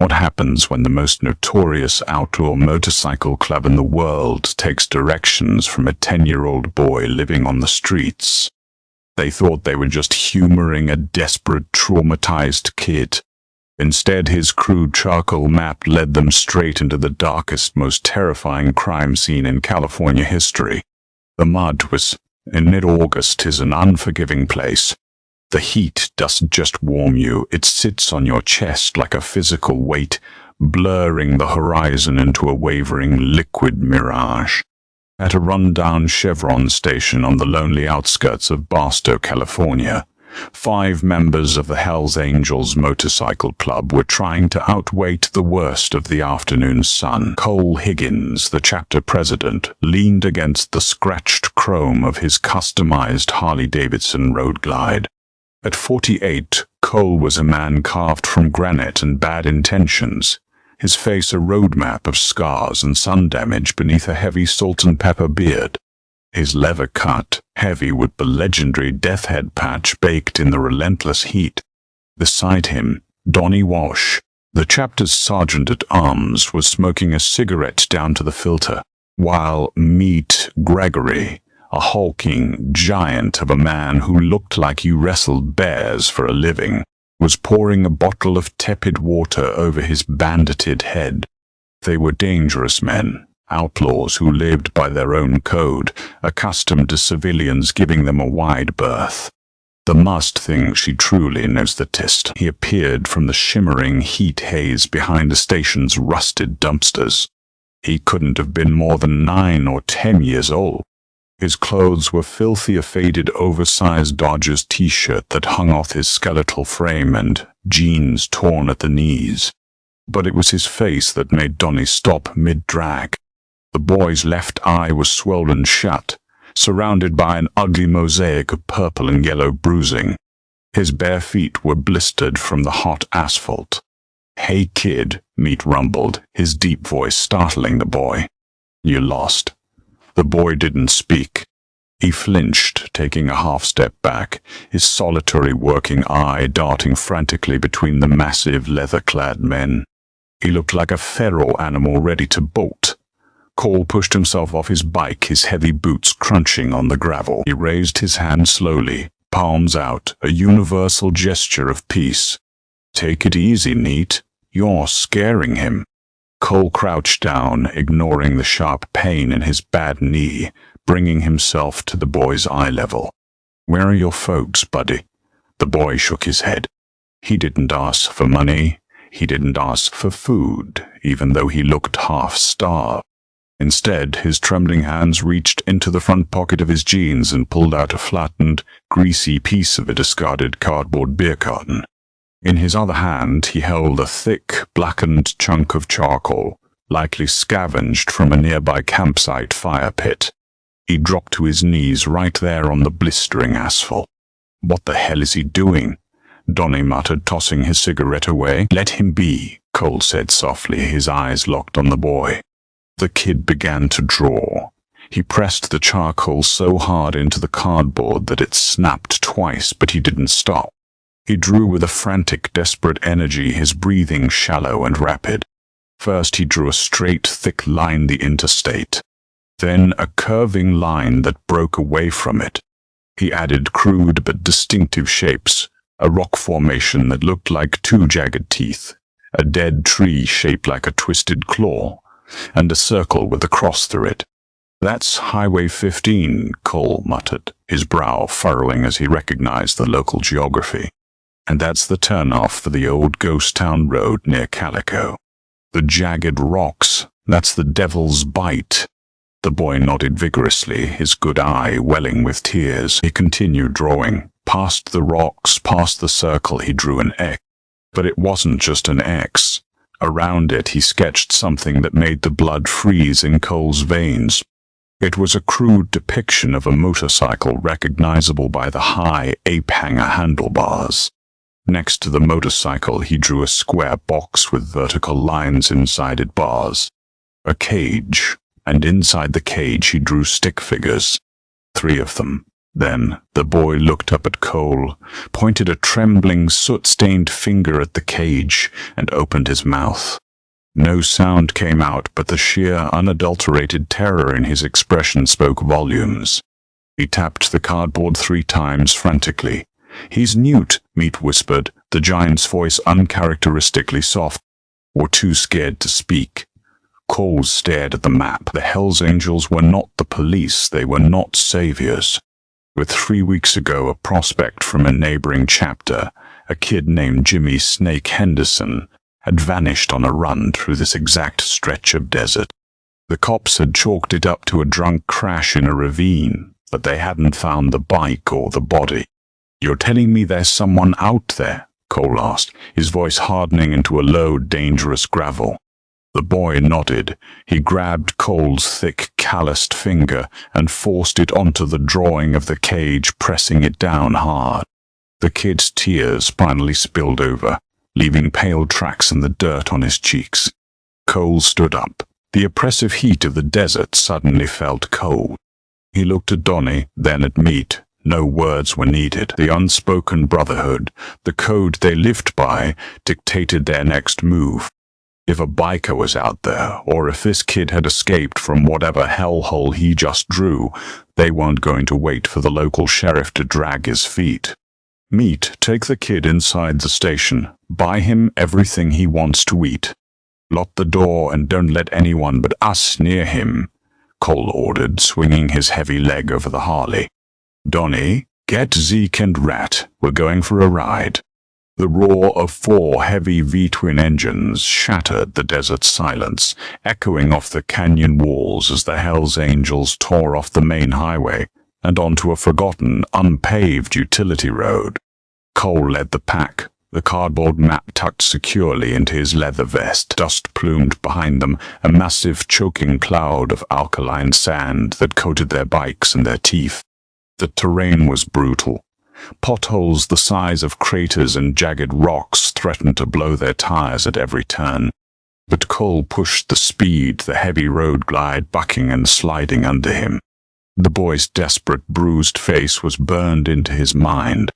What happens when the most notorious outlaw motorcycle club in the world takes directions from a 10-year-old boy living on the streets? They thought they were just humoring a desperate, traumatized kid. Instead, his crude charcoal map led them straight into the darkest, most terrifying crime scene in California history. The Mud in mid-August is an unforgiving place. The heat doesn't just warm you, it sits on your chest like a physical weight, blurring the horizon into a wavering liquid mirage. At a rundown Chevron station on the lonely outskirts of Barstow, California, 5 members of the Hells Angels Motorcycle Club were trying to outwait the worst of the afternoon sun. Cole Higgins, the chapter president, leaned against the scratched chrome of his customized Harley-Davidson Road Glide. At 48, Cole was a man carved from granite and bad intentions, his face a roadmap of scars and sun damage beneath a heavy salt and pepper beard. His leather cut, heavy with the legendary death head patch baked in the relentless heat. Beside him, Donnie Walsh, the chapter's sergeant-at-arms, was smoking a cigarette down to the filter, while Meat Gregory, a hulking giant of a man who looked like he wrestled bears for a living, was pouring a bottle of tepid water over his bandited head. They were dangerous men, outlaws who lived by their own code, accustomed to civilians giving them a wide berth. The Must thinks she truly knows the test. He appeared from the shimmering heat haze behind the station's rusted dumpsters. He couldn't have been more than 9 or 10 years old. His clothes were filthy, a faded, oversized Dodgers t-shirt that hung off his skeletal frame and jeans torn at the knees. But it was his face that made Donnie stop mid-drag. The boy's left eye was swollen shut, surrounded by an ugly mosaic of purple and yellow bruising. His bare feet were blistered from the hot asphalt. "Hey kid," Meat rumbled, his deep voice startling the boy. "You lost." The boy didn't speak. He flinched, taking a half-step back, his solitary working eye darting frantically between the massive leather-clad men. He looked like a feral animal ready to bolt. Cole pushed himself off his bike, his heavy boots crunching on the gravel. He raised his hand slowly, palms out, a universal gesture of peace. "Take it easy, Meat. You're scaring him." Cole crouched down, ignoring the sharp pain in his bad knee, bringing himself to the boy's eye level. "Where are your folks, buddy?" The boy shook his head. He didn't ask for money. He didn't ask for food, even though he looked half-starved. Instead, his trembling hands reached into the front pocket of his jeans and pulled out a flattened, greasy piece of a discarded cardboard beer carton. In his other hand, he held a thick, blackened chunk of charcoal, likely scavenged from a nearby campsite fire pit. He dropped to his knees right there on the blistering asphalt. "What the hell is he doing?" Donnie muttered, tossing his cigarette away. "Let him be," Cole said softly, his eyes locked on the boy. The kid began to draw. He pressed the charcoal so hard into the cardboard that it snapped twice, but he didn't stop. He drew with a frantic, desperate energy, his breathing shallow and rapid. First he drew a straight, thick line, the interstate. Then a curving line that broke away from it. He added crude but distinctive shapes, a rock formation that looked like 2 jagged teeth, a dead tree shaped like a twisted claw, and a circle with a cross through it. "That's Highway 15, Cole muttered, his brow furrowing as he recognized the local geography. "And that's the turnoff for the old ghost town road near Calico. The jagged rocks, that's the Devil's Bite." The boy nodded vigorously, his good eye welling with tears. He continued drawing. Past the rocks, past the circle, he drew an X. But it wasn't just an X. Around it he sketched something that made the blood freeze in Cole's veins. It was a crude depiction of a motorcycle recognizable by the high ape-hanger handlebars. Next to the motorcycle he drew a square box with vertical lines inside it, bars. A cage, and inside the cage he drew stick figures. 3 of them, Then the boy looked up at Cole, pointed a trembling, soot-stained finger at the cage, and opened his mouth. No sound came out, but the sheer, unadulterated terror in his expression spoke volumes. He tapped the cardboard 3 times frantically. "He's Newt," Meat whispered, the giant's voice uncharacteristically soft, or too scared to speak. Cole stared at the map. The Hells Angels were not the police, they were not saviors. With 3 weeks ago, a prospect from a neighboring chapter, a kid named Jimmy Snake Henderson, had vanished on a run through this exact stretch of desert. The cops had chalked it up to a drunk crash in a ravine, but they hadn't found the bike or the body. "You're telling me there's someone out there?" Cole asked, his voice hardening into a low, dangerous gravel. The boy nodded. He grabbed Cole's thick, calloused finger and forced it onto the drawing of the cage, pressing it down hard. The kid's tears finally spilled over, leaving pale tracks in the dirt on his cheeks. Cole stood up. The oppressive heat of the desert suddenly felt cold. He looked at Donnie, then at Meat. No words were needed. The unspoken brotherhood, the code they lived by, dictated their next move. If a biker was out there, or if this kid had escaped from whatever hellhole he just drew, they weren't going to wait for the local sheriff to drag his feet. "Meat, take the kid inside the station. Buy him everything he wants to eat. Lock the door and don't let anyone but us near him," Cole ordered, swinging his heavy leg over the Harley. "Donnie, get Zeke and Rat. We're going for a ride." The roar of 4 heavy V-twin engines shattered the desert silence, echoing off the canyon walls as the Hells Angels tore off the main highway and onto a forgotten, unpaved utility road. Cole led the pack, the cardboard map tucked securely into his leather vest. Dust plumed behind them, a massive choking cloud of alkaline sand that coated their bikes and their teeth. The terrain was brutal. Potholes the size of craters and jagged rocks threatened to blow their tires at every turn. But Cole pushed the speed, the heavy road glide bucking and sliding under him. The boy's desperate, bruised face was burned into his mind.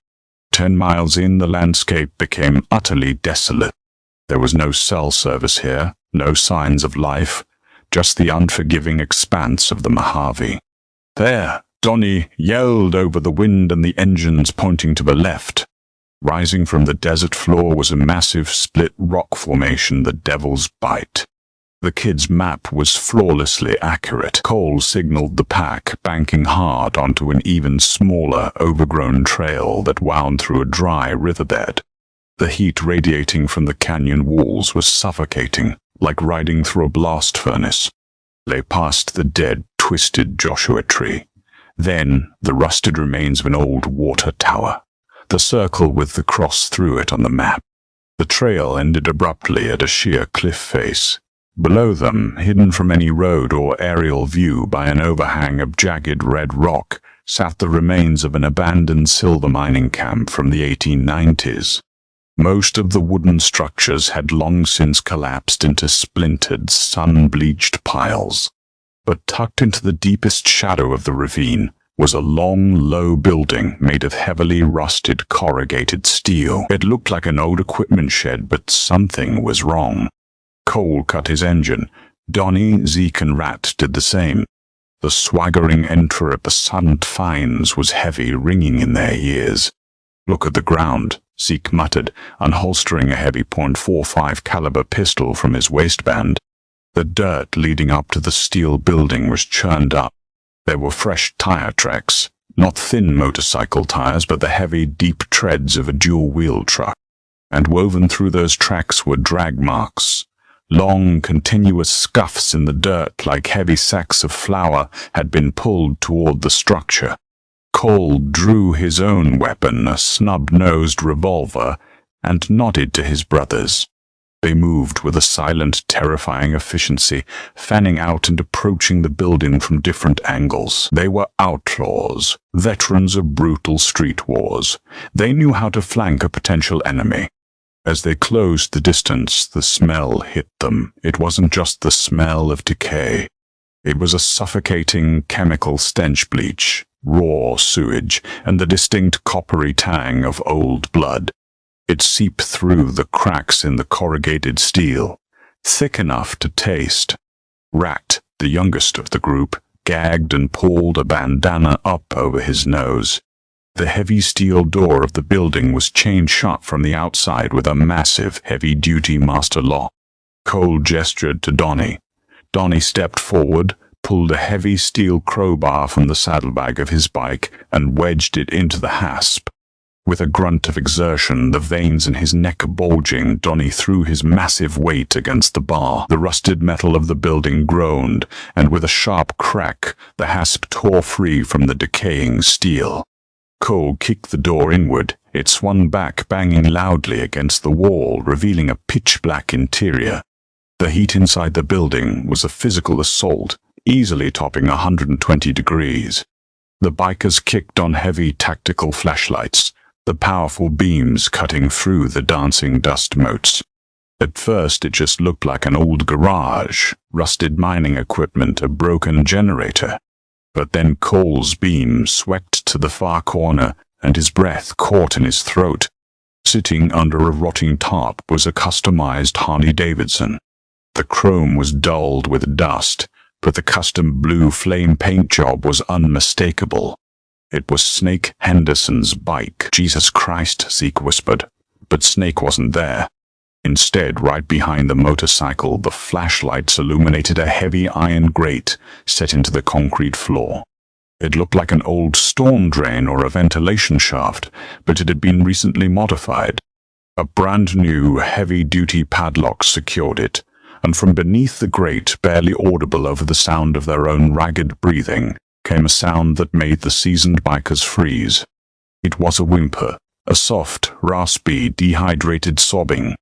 10 miles in, the landscape became utterly desolate. There was no cell service here, no signs of life, just the unforgiving expanse of the Mojave. "There!" Donnie yelled over the wind and the engines pointing to the left. Rising from the desert floor was a massive split rock formation, the Devil's Bite. The kid's map was flawlessly accurate. Cole signaled the pack, banking hard onto an even smaller, overgrown trail that wound through a dry riverbed. The heat radiating from the canyon walls was suffocating, like riding through a blast furnace. They passed the dead, twisted Joshua tree. Then the rusted remains of an old water tower, the circle with the cross through it on the map. The trail ended abruptly at a sheer cliff face. Below them, hidden from any road or aerial view by an overhang of jagged red rock, sat the remains of an abandoned silver mining camp from the 1890s. Most of the wooden structures had long since collapsed into splintered, sun-bleached piles. But tucked into the deepest shadow of the ravine was a long, low building made of heavily rusted corrugated steel. It looked like an old equipment shed, but something was wrong. Cole cut his engine. Donnie, Zeke, and Rat did the same. The swaggering enter of the Sunned Fines was heavy, ringing in their ears. "Look at the ground," Zeke muttered, unholstering a heavy .45 caliber pistol from his waistband. The dirt leading up to the steel building was churned up. There were fresh tire tracks, not thin motorcycle tires, but the heavy, deep treads of a dual-wheel truck. And woven through those tracks were drag marks. Long, continuous scuffs in the dirt like heavy sacks of flour had been pulled toward the structure. Cole drew his own weapon, a snub-nosed revolver, and nodded to his brothers. They moved with a silent, terrifying efficiency, fanning out and approaching the building from different angles. They were outlaws, veterans of brutal street wars. They knew how to flank a potential enemy. As they closed the distance, the smell hit them. It wasn't just the smell of decay. It was a suffocating chemical stench bleach, raw sewage, and the distinct coppery tang of old blood. It seeped through the cracks in the corrugated steel, thick enough to taste. Rat, the youngest of the group, gagged and pulled a bandana up over his nose. The heavy steel door of the building was chained shut from the outside with a massive, heavy-duty master lock. Cole gestured to Donnie. Donnie stepped forward, pulled a heavy steel crowbar from the saddlebag of his bike, and wedged it into the hasp. With a grunt of exertion, the veins in his neck bulging, Donnie threw his massive weight against the bar. The rusted metal of the building groaned, and with a sharp crack, the hasp tore free from the decaying steel. Cole kicked the door inward. It swung back, banging loudly against the wall, revealing a pitch-black interior. The heat inside the building was a physical assault, easily topping 120 degrees. The bikers kicked on heavy tactical flashlights, the powerful beams cutting through the dancing dust motes. At first it just looked like an old garage, rusted mining equipment, a broken generator. But then Cole's beam swept to the far corner, and his breath caught in his throat. Sitting under a rotting tarp was a customized Harley-Davidson. The chrome was dulled with dust, but the custom blue flame paint job was unmistakable. It was Snake Henderson's bike. "Jesus Christ," Zeke whispered. But Snake wasn't there. Instead, right behind the motorcycle, the flashlights illuminated a heavy iron grate set into the concrete floor. It looked like an old storm drain or a ventilation shaft, but it had been recently modified. A brand-new, heavy-duty padlock secured it, and from beneath the grate, barely audible over the sound of their own ragged breathing, came a sound that made the seasoned bikers freeze. It was a whimper, a soft, raspy, dehydrated sobbing.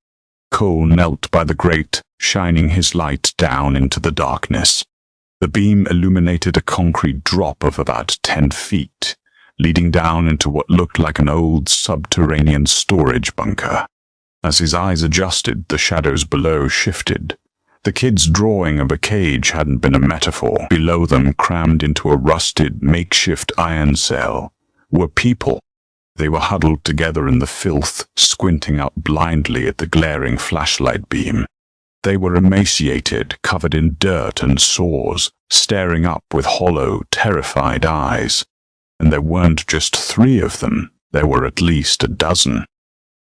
Cole knelt by the grate, shining his light down into the darkness. The beam illuminated a concrete drop of about 10 feet, leading down into what looked like an old subterranean storage bunker. As his eyes adjusted, the shadows below shifted. The kid's drawing of a cage hadn't been a metaphor. Below them, crammed into a rusted, makeshift iron cell, were people. They were huddled together in the filth, squinting out blindly at the glaring flashlight beam. They were emaciated, covered in dirt and sores, staring up with hollow, terrified eyes. And there weren't just 3 of them. There were at least a dozen.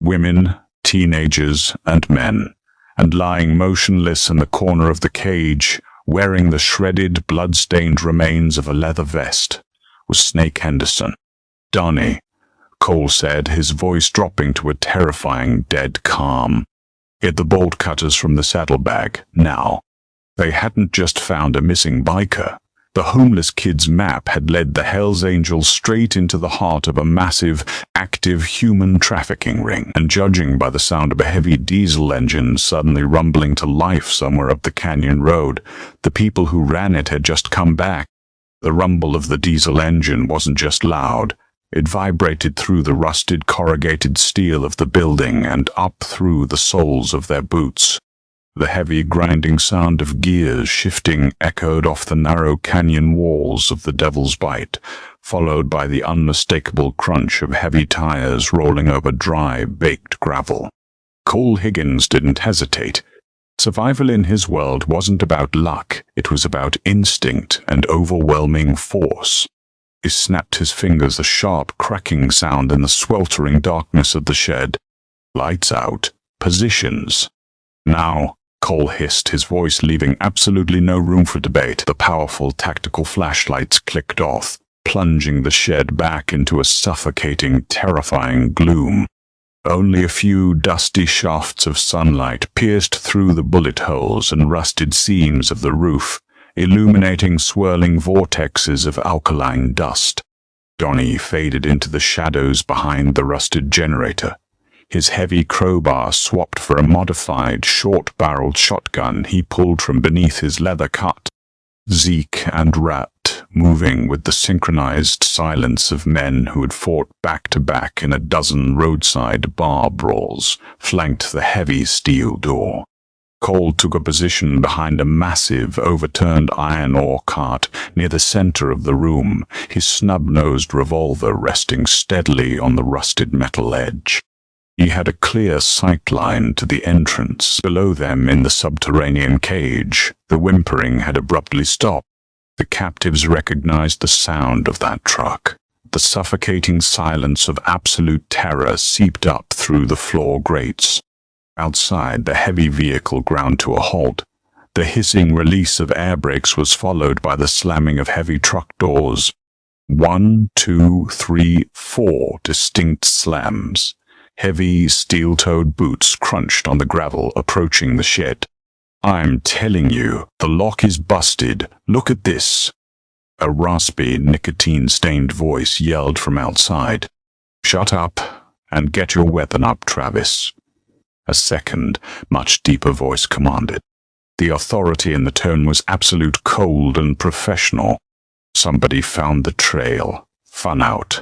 Women, teenagers, and men. And lying motionless in the corner of the cage, wearing the shredded, blood-stained remains of a leather vest, was Snake Henderson. "Donnie," Cole said, his voice dropping to a terrifying, dead calm. "Get the bolt cutters from the saddlebag, now." They hadn't just found a missing biker. The homeless kid's map had led the Hells Angels straight into the heart of a massive, active human trafficking ring, and judging by the sound of a heavy diesel engine suddenly rumbling to life somewhere up the canyon road, the people who ran it had just come back. The rumble of the diesel engine wasn't just loud. It vibrated through the rusted corrugated steel of the building and up through the soles of their boots. The heavy grinding sound of gears shifting echoed off the narrow canyon walls of the Devil's Bite, followed by the unmistakable crunch of heavy tires rolling over dry, baked gravel. Cole Higgins didn't hesitate. Survival in his world wasn't about luck, it was about instinct and overwhelming force. He snapped his fingers, a sharp cracking sound in the sweltering darkness of the shed. "Lights out. Positions." "Now," Cole hissed, his voice leaving absolutely no room for debate. The powerful tactical flashlights clicked off, plunging the shed back into a suffocating, terrifying gloom. Only a few dusty shafts of sunlight pierced through the bullet holes and rusted seams of the roof, illuminating swirling vortexes of alkaline dust. Donnie faded into the shadows behind the rusted generator, his heavy crowbar swapped for a modified, short-barreled shotgun he pulled from beneath his leather cut. Zeke and Rat, moving with the synchronized silence of men who had fought back-to-back in a dozen roadside bar brawls, flanked the heavy steel door. Cole took a position behind a massive, overturned iron ore cart near the center of the room, his snub-nosed revolver resting steadily on the rusted metal edge. He had a clear sight line to the entrance. Below them, in the subterranean cage, the whimpering had abruptly stopped. The captives recognized the sound of that truck. The suffocating silence of absolute terror seeped up through the floor grates. Outside, the heavy vehicle ground to a halt. The hissing release of air brakes was followed by the slamming of heavy truck doors. 1, 2, 3, 4 distinct slams. Heavy, steel-toed boots crunched on the gravel approaching the shed. "I'm telling you, the lock is busted. Look at this." A raspy, nicotine-stained voice yelled from outside. "Shut up and get your weapon up, Travis." A second, much deeper voice commanded. The authority in the tone was absolute, cold and professional. "Somebody found the trail. Fun out.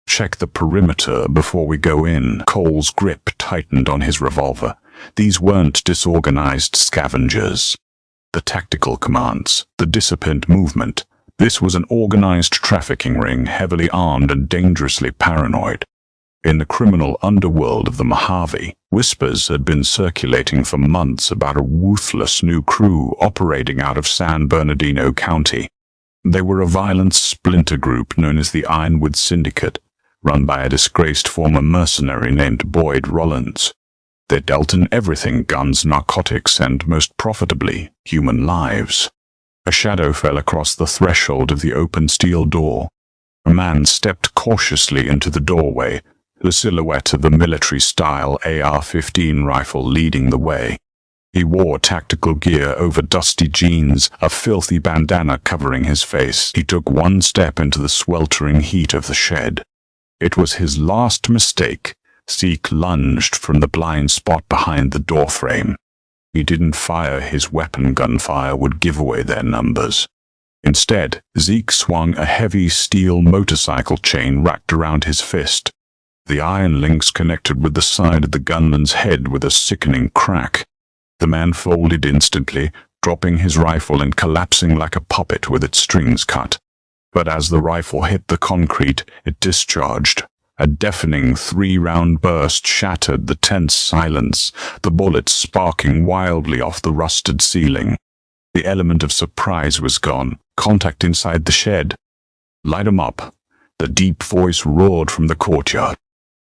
Check the perimeter before we go in." Cole's grip tightened on his revolver. These weren't disorganized scavengers. The tactical commands, the disciplined movement. This was an organized trafficking ring, heavily armed and dangerously paranoid. In the criminal underworld of the Mojave, whispers had been circulating for months about a ruthless new crew operating out of San Bernardino County. They were a violent splinter group known as the Ironwood Syndicate, run by a disgraced former mercenary named Boyd Rollins. They dealt in everything: guns, narcotics, and, most profitably, human lives. A shadow fell across the threshold of the open steel door. A man stepped cautiously into the doorway, the silhouette of the military-style AR-15 rifle leading the way. He wore tactical gear over dusty jeans, a filthy bandana covering his face. He took one step into the sweltering heat of the shed. It was his last mistake. Zeke lunged from the blind spot behind the doorframe. He didn't fire his weapon. Gunfire would give away their numbers. Instead, Zeke swung a heavy steel motorcycle chain wrapped around his fist. The iron links connected with the side of the gunman's head with a sickening crack. The man folded instantly, dropping his rifle and collapsing like a puppet with its strings cut. But as the rifle hit the concrete, it discharged. A deafening 3-round burst shattered the tense silence, the bullets sparking wildly off the rusted ceiling. The element of surprise was gone. Contact inside the shed. "Light 'em up," the deep voice roared from the courtyard.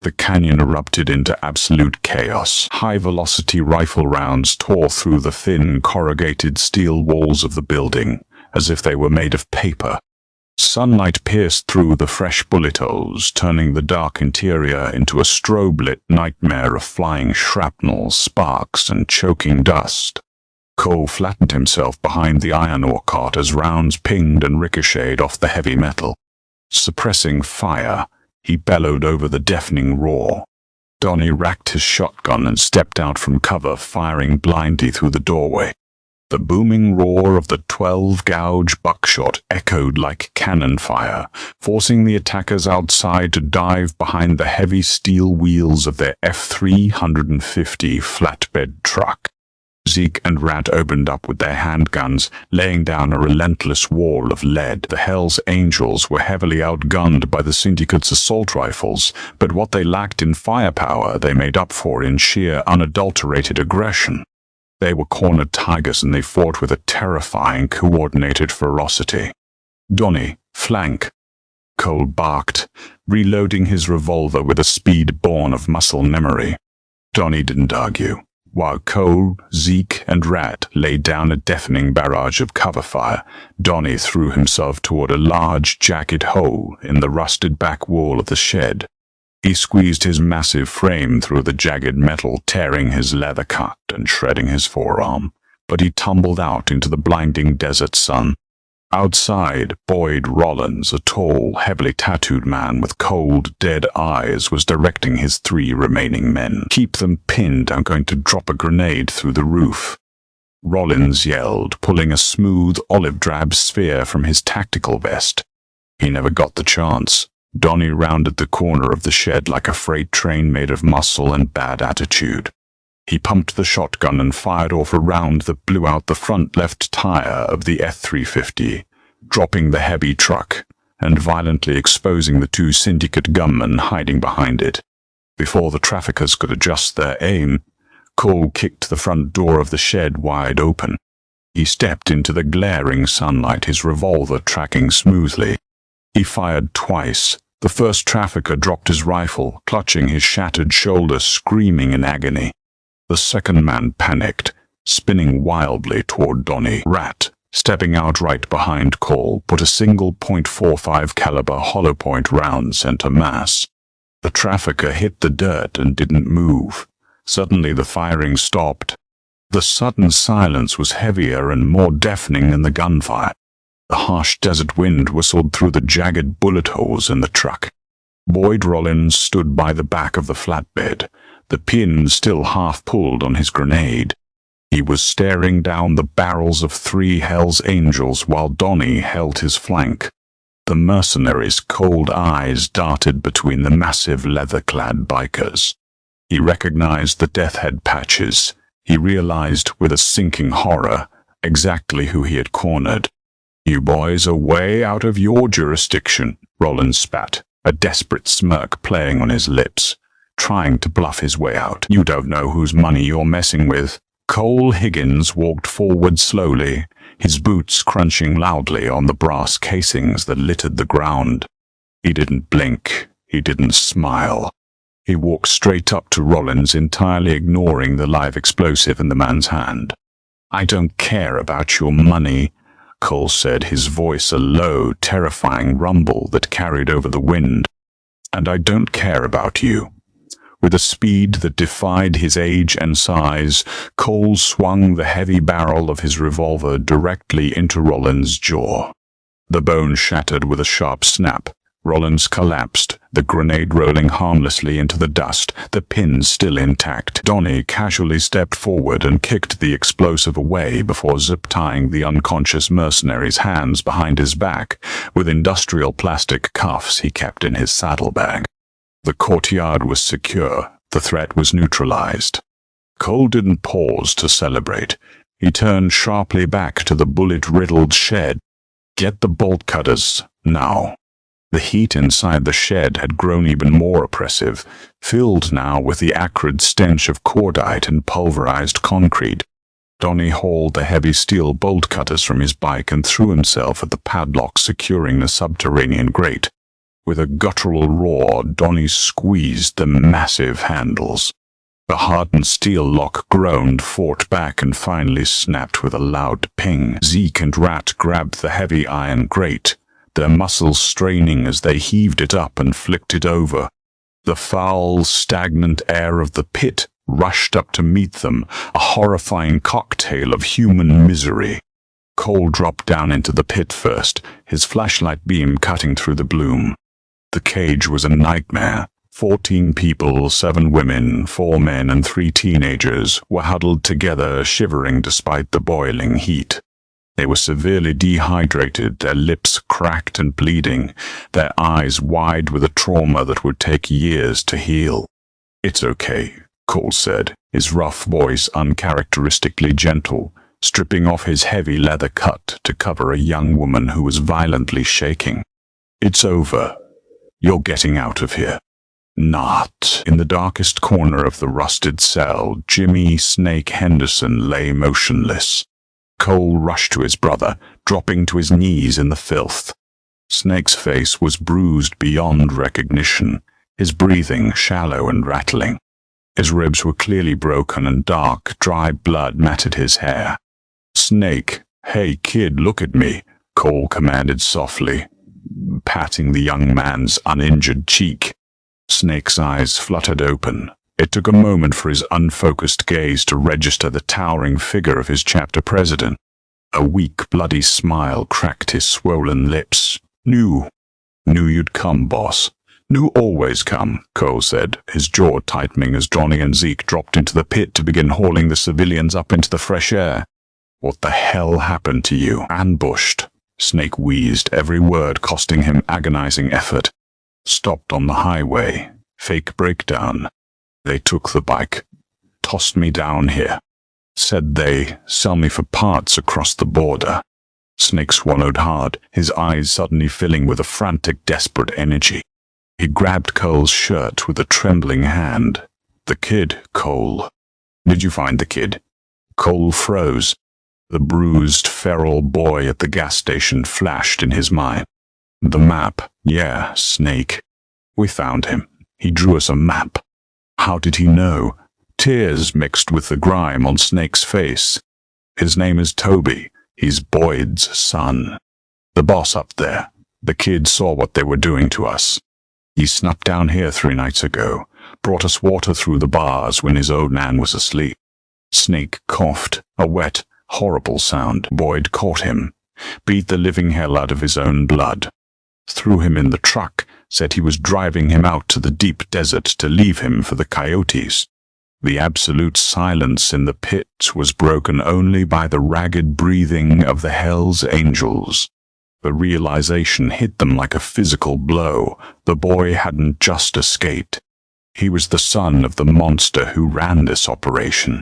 The canyon erupted into absolute chaos. High-velocity rifle rounds tore through the thin, corrugated steel walls of the building, as if they were made of paper. Sunlight pierced through the fresh bullet holes, turning the dark interior into a strobe-lit nightmare of flying shrapnel, sparks, and choking dust. Cole flattened himself behind the iron ore cart as rounds pinged and ricocheted off the heavy metal. Suppressing fire, he bellowed over the deafening roar. Donnie racked his shotgun and stepped out from cover, firing blindly through the doorway. The booming roar of the 12-gauge buckshot echoed like cannon fire, forcing the attackers outside to dive behind the heavy steel wheels of their F-350 flatbed truck. Zeke and Rat opened up with their handguns, laying down a relentless wall of lead. The Hells Angels were heavily outgunned by the Syndicate's assault rifles, but what they lacked in firepower they made up for in sheer, unadulterated aggression. They were cornered tigers, and they fought with a terrifying, coordinated ferocity. "Donnie, flank," Cole barked, reloading his revolver with a speed born of muscle memory. Donnie didn't argue. While Cole, Zeke, and Rat laid down a deafening barrage of cover fire, Donnie threw himself toward a large, jagged hole in the rusted back wall of the shed. He squeezed his massive frame through the jagged metal, tearing his leather cut and shredding his forearm, but he tumbled out into the blinding desert sun. Outside, Boyd Rollins, a tall, heavily tattooed man with cold, dead eyes, was directing his 3 remaining men. "Keep them pinned. I'm going to drop a grenade through the roof." Rollins yelled, pulling a smooth, olive-drab sphere from his tactical vest. He never got the chance. Donnie rounded the corner of the shed like a freight train made of muscle and bad attitude. He pumped the shotgun and fired off a round that blew out the front left tire of the F-350, dropping the heavy truck and violently exposing the two syndicate gunmen hiding behind it. Before the traffickers could adjust their aim, Cole kicked the front door of the shed wide open. He stepped into the glaring sunlight, his revolver tracking smoothly. He fired twice. The first trafficker dropped his rifle, clutching his shattered shoulder, screaming in agony. The second man panicked, spinning wildly toward Donnie. Rat, stepping out right behind Cole, put a single .45 caliber hollow point round center mass. The trafficker hit the dirt and didn't move. Suddenly the firing stopped. The sudden silence was heavier and more deafening than the gunfire. The harsh desert wind whistled through the jagged bullet holes in the truck. Boyd Rollins stood by the back of the flatbed, the pin still half pulled on his grenade. He was staring down the barrels of 3 Hell's Angels while Donnie held his flank. The mercenary's cold eyes darted between the massive leather-clad bikers. He recognized the death head patches. He realized with a sinking horror exactly who he had cornered. "You boys are way out of your jurisdiction," Rollins spat, a desperate smirk playing on his lips, trying to bluff his way out. "You don't know whose money you're messing with." Cole Higgins walked forward slowly, his boots crunching loudly on the brass casings that littered the ground. He didn't blink. He didn't smile. He walked straight up to Rollins, entirely ignoring the live explosive in the man's hand. "I don't care about your money," Cole said, his voice a low, terrifying rumble that carried over the wind. "And I don't care about you." With a speed that defied his age and size, Cole swung the heavy barrel of his revolver directly into Rollins' jaw. The bone shattered with a sharp snap. Rollins collapsed, the grenade rolling harmlessly into the dust, the pin still intact. Donnie casually stepped forward and kicked the explosive away before zip-tying the unconscious mercenary's hands behind his back with industrial plastic cuffs he kept in his saddlebag. The courtyard was secure. The threat was neutralized. Cole didn't pause to celebrate. He turned sharply back to the bullet-riddled shed. "Get the bolt cutters, now." The heat inside the shed had grown even more oppressive, filled now with the acrid stench of cordite and pulverized concrete. Donnie hauled the heavy steel bolt cutters from his bike and threw himself at the padlock securing the subterranean grate. With a guttural roar, Donnie squeezed the massive handles. The hardened steel lock groaned, fought back, and finally snapped with a loud ping. Zeke and Rat grabbed the heavy iron grate, their muscles straining as they heaved it up and flicked it over. The foul, stagnant air of the pit rushed up to meet them, a horrifying cocktail of human misery. Cole dropped down into the pit first, his flashlight beam cutting through the gloom. The cage was a nightmare. 14 people, 7 women, 4 men, and 3 teenagers were huddled together, shivering despite the boiling heat. They were severely dehydrated, their lips cracked and bleeding, their eyes wide with a trauma that would take years to heal. "It's okay," Cole said, his rough voice uncharacteristically gentle, stripping off his heavy leather cut to cover a young woman who was violently shaking. "It's over. You're getting out of here." Not. In the darkest corner of the rusted cell, Jimmy Snake Henderson lay motionless. Cole rushed to his brother, dropping to his knees in the filth. Snake's face was bruised beyond recognition, his breathing shallow and rattling. His ribs were clearly broken and dark, dry blood matted his hair. "Snake, hey kid, look at me," Cole commanded softly, patting the young man's uninjured cheek. Snake's eyes fluttered open. It took a moment for his unfocused gaze to register the towering figure of his chapter president. A weak, bloody smile cracked his swollen lips. Knew you'd come, boss. Knew always come," Cole said, his jaw tightening as Johnny and Zeke dropped into the pit to begin hauling the civilians up into the fresh air. "What the hell happened to you?" "Ambushed," Snake wheezed, every word costing him agonizing effort. "Stopped on the highway. Fake breakdown. They took the bike. tossed me down here. Said they sell me for parts across the border." Snake swallowed hard, his eyes suddenly filling with a frantic, desperate energy. He grabbed Cole's shirt with a trembling hand. "The kid, Cole. Did you find the kid?" Cole froze. The bruised, feral boy at the gas station flashed in his mind. "The map. Yeah, Snake. We found him. He drew us a map." How did he know? Tears mixed with the grime on Snake's face. "His name is Toby. He's Boyd's son. The boss up there. The kid saw what they were doing to us. He snuck down here 3 nights ago, brought us water through the bars when his old man was asleep." Snake coughed, a wet, horrible sound. "Boyd caught him, beat the living hell out of his own blood, threw him in the truck, said he was driving him out to the deep desert to leave him for the coyotes." The absolute silence in the pit was broken only by the ragged breathing of the Hell's Angels. The realization hit them like a physical blow. The boy hadn't just escaped. He was the son of the monster who ran this operation.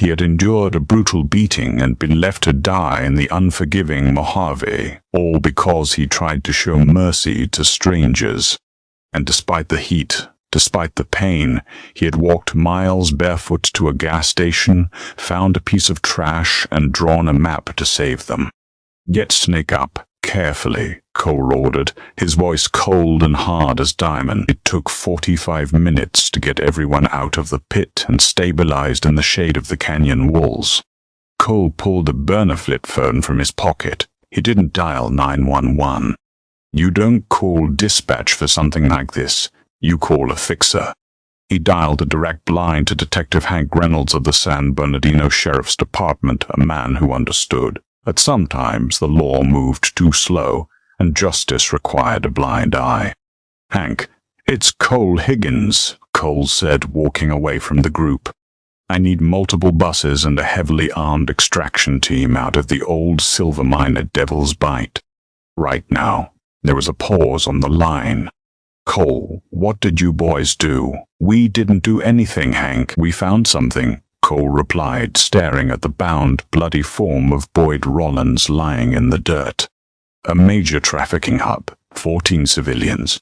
He had endured a brutal beating and been left to die in the unforgiving Mojave, all because he tried to show mercy to strangers. And despite the heat, despite the pain, he had walked miles barefoot to a gas station, found a piece of trash, and drawn a map to save them. "Get Snake up, carefully," Cole ordered, his voice cold and hard as diamond. It took 45 minutes to get everyone out of the pit and stabilized in the shade of the canyon walls. Cole pulled a burner flip phone from his pocket. He didn't dial 911. You don't call dispatch for something like this. You call a fixer. He dialed a direct line to Detective Hank Reynolds of the San Bernardino Sheriff's Department, a man who understood that sometimes the law moved too slow and justice required a blind eye. "Hank, it's Cole Higgins," Cole said, walking away from the group. "I need multiple buses and a heavily armed extraction team out of the old silver mine at Devil's Bite. Right now." There was a pause on the line. "Cole, what did you boys do?" "We didn't do anything, Hank. We found something," Cole replied, staring at the bound, bloody form of Boyd Rollins lying in the dirt. "A major trafficking hub, 14 civilians.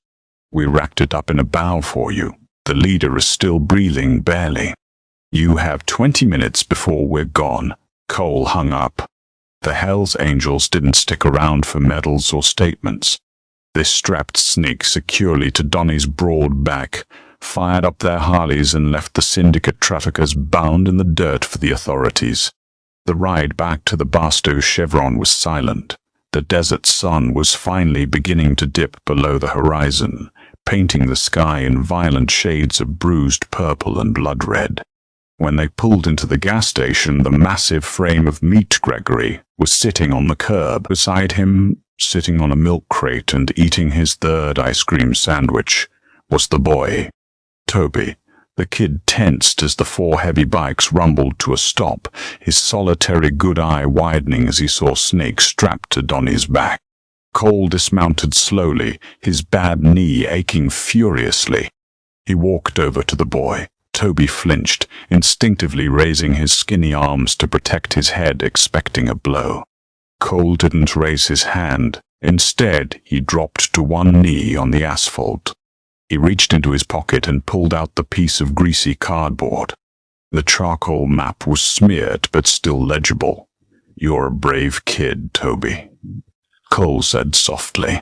We racked it up in a bow for you. The leader is still breathing, barely. You have 20 minutes before we're gone." Cole hung up. The Hell's Angels didn't stick around for medals or statements. They strapped Snake securely to Donnie's broad back, fired up their Harleys, and left the syndicate traffickers bound in the dirt for the authorities. The ride back to the Barstow Chevron was silent. The desert sun was finally beginning to dip below the horizon, painting the sky in violent shades of bruised purple and blood red. When they pulled into the gas station, the massive frame of meat Gregory was sitting on the curb. Beside him, sitting on a milk crate and eating his third ice cream sandwich, was the boy, Toby. The kid tensed as the 4 heavy bikes rumbled to a stop, his solitary good eye widening as he saw Snake strapped to Donnie's back. Cole dismounted slowly, his bad knee aching furiously. He walked over to the boy. Toby flinched, instinctively raising his skinny arms to protect his head, expecting a blow. Cole didn't raise his hand. Instead, he dropped to one knee on the asphalt. He reached into his pocket and pulled out the piece of greasy cardboard. The charcoal map was smeared but still legible. "You're a brave kid, Toby," Cole said softly.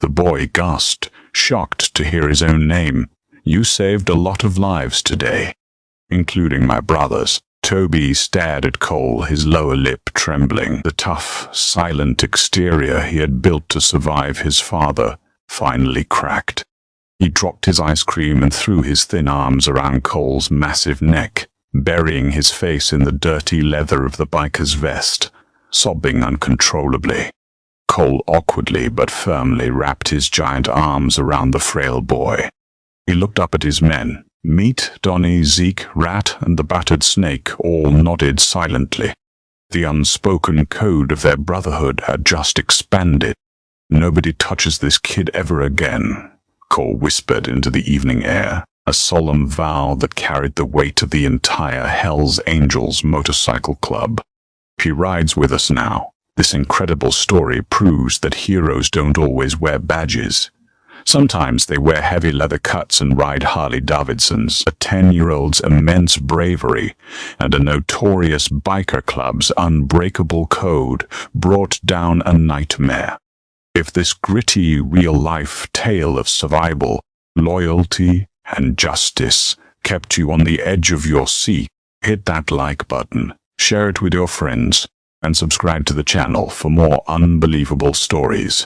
The boy gasped, shocked to hear his own name. "You saved a lot of lives today, including my brother's." Toby stared at Cole, his lower lip trembling. The tough, silent exterior he had built to survive his father finally cracked. He dropped his ice cream and threw his thin arms around Cole's massive neck, burying his face in the dirty leather of the biker's vest, sobbing uncontrollably. Cole awkwardly but firmly wrapped his giant arms around the frail boy. He looked up at his men. Meat, Donnie, Zeke, Rat, and the battered Snake all nodded silently. The unspoken code of their brotherhood had just expanded. "Nobody touches this kid ever again," Cole whispered into the evening air. a solemn vow that carried the weight of the entire Hells Angels Motorcycle Club. He rides with us now. This incredible story proves that heroes don't always wear badges. Sometimes they wear heavy leather cuts and ride Harley-Davidsons. A 10-year-old's immense bravery and a notorious biker club's unbreakable code brought down a nightmare. If this gritty, real-life tale of survival, loyalty, and justice kept you on the edge of your seat, hit that like button, share it with your friends, and subscribe to the channel for more unbelievable stories.